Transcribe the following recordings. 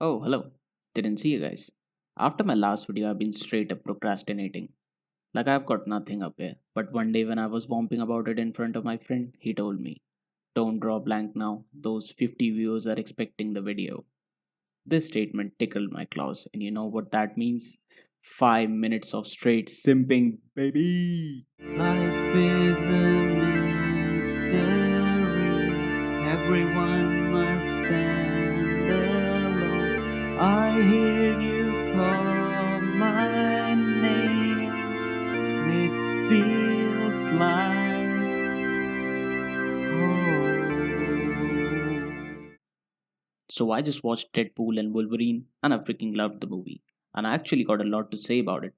Oh, hello. Didn't see you guys. After my last video, I've been straight up procrastinating. Like I've got nothing up here. But one day when I was vamping about it in front of my friend, he told me, don't draw blank now. Those 50 viewers are expecting the video. This statement tickled my claws, and you know what that means? 5 minutes of straight simping, baby! Life is a misery. Everyone must stand alone. I hear you call my name. It feels like home. So I just watched Deadpool and Wolverine, and I freaking loved the movie. And I actually got a lot to say about it.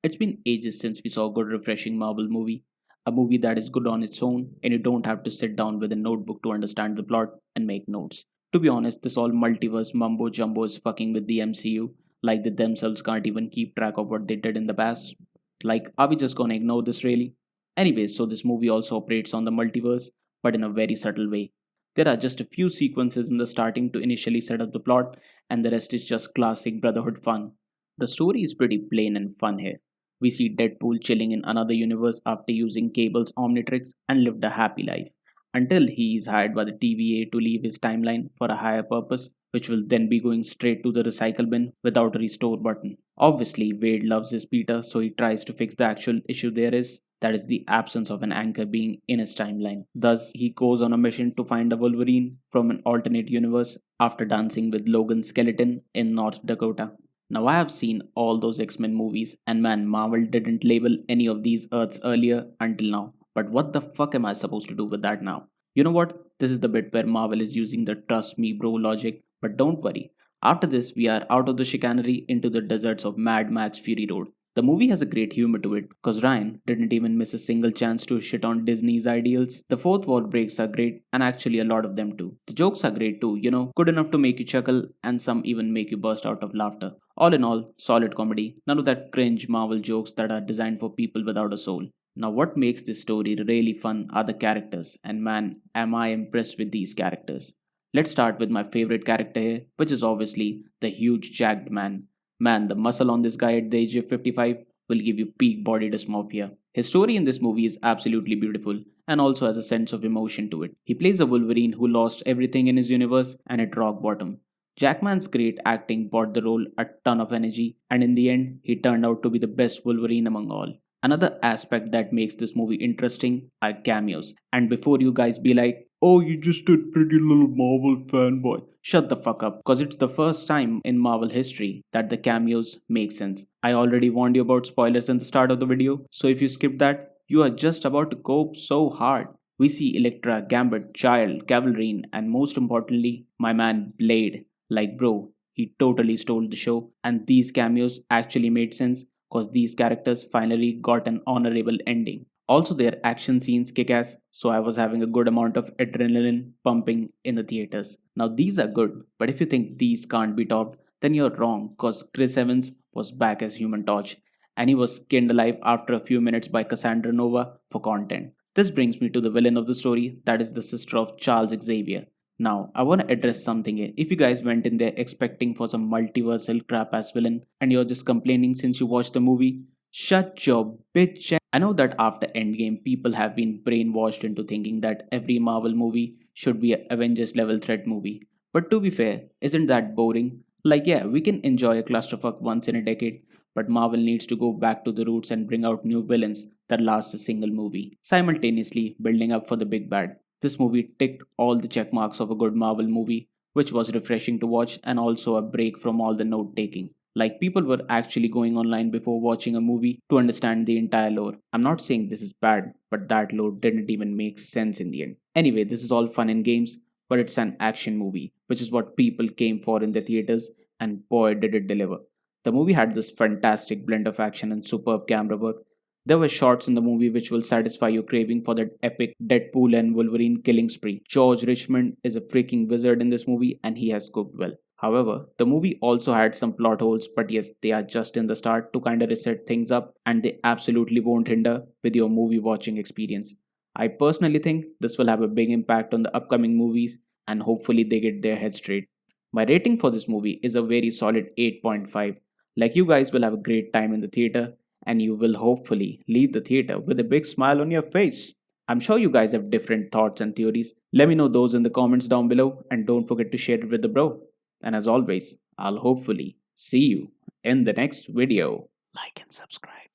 It's been ages since we saw a good, refreshing Marvel movie. A movie that is good on its own, and you don't have to sit down with a notebook to understand the plot and make notes. To be honest, this all multiverse mumbo jumbo is fucking with the MCU, like they themselves can't even keep track of what they did in the past. Like, are we just gonna ignore this really? Anyways, so this movie also operates on the multiverse, but in a very subtle way. There are just a few sequences in the starting to initially set up the plot, and the rest is just classic Brotherhood fun. The story is pretty plain and fun here. We see Deadpool chilling in another universe after using Cable's Omnitrix and lived a happy life until he is hired by the TVA to leave his timeline for a higher purpose, which will then be going straight to the recycle bin without a restore button. Obviously, Wade loves his Peter, so he tries to fix the actual issue there is. That is the absence of an anchor being in his timeline. Thus, he goes on a mission to find a Wolverine from an alternate universe after dancing with Logan Skeleton in North Dakota. Now, I have seen all those X-Men movies, and man, Marvel didn't label any of these Earths earlier until now. But what the fuck am I supposed to do with that now? You know what? This is the bit where Marvel is using the trust me bro logic, but don't worry. After this, we are out of the chicanery into the deserts of Mad Max Fury Road. The movie has a great humor to it, because Ryan didn't even miss a single chance to shit on Disney's ideals. The fourth wall breaks are great, and actually a lot of them too. The jokes are great too, good enough to make you chuckle, and some even make you burst out of laughter. All in all, solid comedy, none of that cringe Marvel jokes that are designed for people without a soul. Now, what makes this story really fun are the characters, and man, am I impressed with these characters. Let's start with my favorite character here, which is obviously the huge jacked man. Man, the muscle on this guy at the age of 55 will give you peak body dysmorphia. His story in this movie is absolutely beautiful and also has a sense of emotion to it. He plays a Wolverine who lost everything in his universe and hit rock bottom. Jackman's great acting brought the role a ton of energy, and in the end, he turned out to be the best Wolverine among all. Another aspect that makes this movie interesting are cameos. And before you guys be like, oh, you just a pretty little Marvel fanboy, shut the fuck up, because it's the first time in Marvel history that the cameos make sense. I already warned you about spoilers in the start of the video, so if you skip that, you are just about to cope so hard. We see Elektra, Gambit, Child, Cavalrine, and most importantly, my man Blade. Like, bro, he totally stole the show, and these cameos actually made sense because these characters finally got an honorable ending. Also, their action scenes kick ass, so I was having a good amount of adrenaline pumping in the theaters. Now, these are good, but if you think these can't be topped, then you're wrong because Chris Evans was back as Human Torch, and he was skinned alive after a few minutes by Cassandra Nova for content. This brings me to the villain of the story, that is the sister of Charles Xavier. Now, I want to address something here. If you guys went in there expecting for some multiversal crap as villain and you're just complaining since you watched the movie, shut your bitch. I know that after Endgame, people have been brainwashed into thinking that every Marvel movie should be a Avengers level threat movie. But to be fair, isn't that boring? Like, yeah, we can enjoy a clusterfuck once in a decade, but Marvel needs to go back to the roots and bring out new villains that last a single movie, simultaneously building up for the big bad. This movie ticked all the check marks of a good Marvel movie, which was refreshing to watch and also a break from all the note taking. Like, people were actually going online before watching a movie to understand the entire lore. I'm not saying this is bad, but that lore didn't even make sense in the end. Anyway, this is all fun and games, but it's an action movie, which is what people came for in the theaters, and boy did it deliver. The movie had this fantastic blend of action and superb camera work. There were shots in the movie which will satisfy your craving for that epic Deadpool and Wolverine killing spree. George Richmond is a freaking wizard in this movie and he has cooked well. However, the movie also had some plot holes, but yes, they are just in the start to kind of reset things up and they absolutely won't hinder with your movie watching experience. I personally think this will have a big impact on the upcoming movies and hopefully they get their head straight. My rating for this movie is a very solid 8.5. Like, you guys will have a great time in the theater, and you will hopefully leave the theater with a big smile on your face. I'm sure you guys have different thoughts and theories. Let me know those in the comments down below, and don't forget to share it with the bro. And as always, I'll hopefully see you in the next video. Like and subscribe.